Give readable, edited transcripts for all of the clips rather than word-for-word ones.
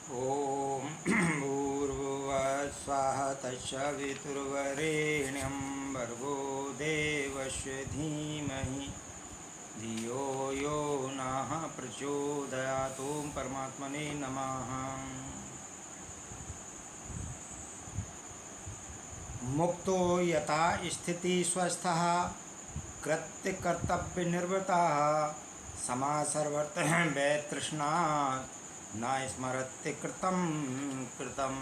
ॐ भूर्भुवः स्वः तत्सवितुर्वरेण्यं भर्गो देवस्य धीमहि धियो यो नः प्रचोदयात्। ॐ परमात्मने नमः। मुक्तो यथा स्थिति स्वस्थः कृत्य कर्तव्य निर्वृतः समा सर्वत्र वैतृष्णात् न स्मरति कृतं कृतं।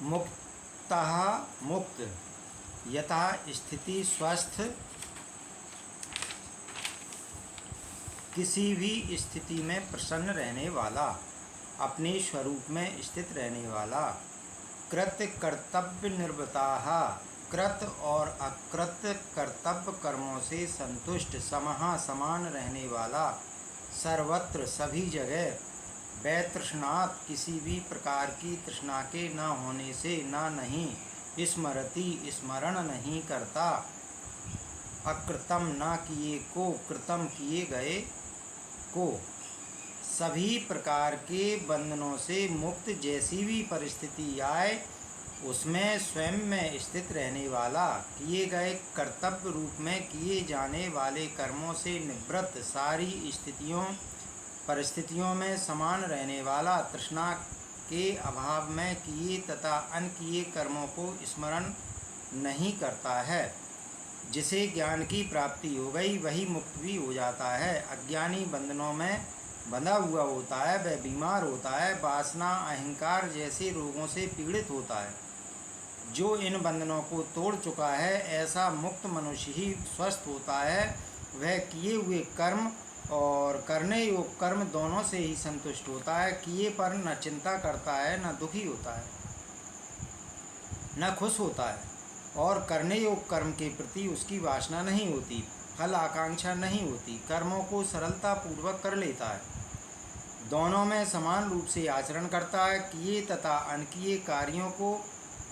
मुक्तः मुक्त यथा स्थिति स्वस्थ किसी भी स्थिति में प्रसन्न रहने वाला, अपने स्वरूप में स्थित रहने वाला, कृत्य कर्तव्य निर्वृताः कृत और अकृत कर्तव्य कर्मों से संतुष्ट, समहा समान रहने वाला, सर्वत्र सभी जगह, वैतृष्णात् किसी भी प्रकार की तृष्णा के न होने से न नहीं, स्मरति स्मरण नहीं करता, अकृतम न किए को, कृतम किए गए को, सभी प्रकार के बंधनों से मुक्त, जैसी भी परिस्थिति आए उसमें स्वयं में स्थित रहने वाला, किए गए कर्तव्य रूप में किए जाने वाले कर्मों से निवृत्त, सारी स्थितियों परिस्थितियों में समान रहने वाला, तृष्णा के अभाव में किए तथा अनकिए कर्मों को स्मरण नहीं करता है। जिसे ज्ञान की प्राप्ति हो गई वही मुक्त भी हो जाता है। अज्ञानी बंधनों में बंधा हुआ होता है, वह बीमार होता है, वासना अहंकार जैसे रोगों से पीड़ित होता है। जो इन बंधनों को तोड़ चुका है ऐसा मुक्त मनुष्य ही स्वस्थ होता है। वह किए हुए कर्म और करने योग्य कर्म दोनों से ही संतुष्ट होता है। किए पर न चिंता करता है, न दुखी होता है, न खुश होता है, और करने योग्य कर्म के प्रति उसकी वासना नहीं होती, फल आकांक्षा नहीं होती, कर्मों को सरलता पूर्वक कर लेता है। दोनों में समान रूप से आचरण करता है। किए तथा अनकिए कार्यों को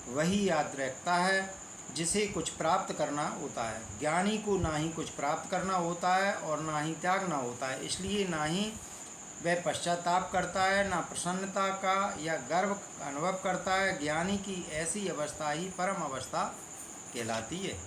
वही याद रखता है जिसे कुछ प्राप्त करना होता है। ज्ञानी को ना ही कुछ प्राप्त करना होता है और ना ही त्यागना होता है, इसलिए ना ही वह पश्चाताप करता है, ना प्रसन्नता का या गर्व अनुभव करता है। ज्ञानी की ऐसी अवस्था ही परम अवस्था कहलाती है।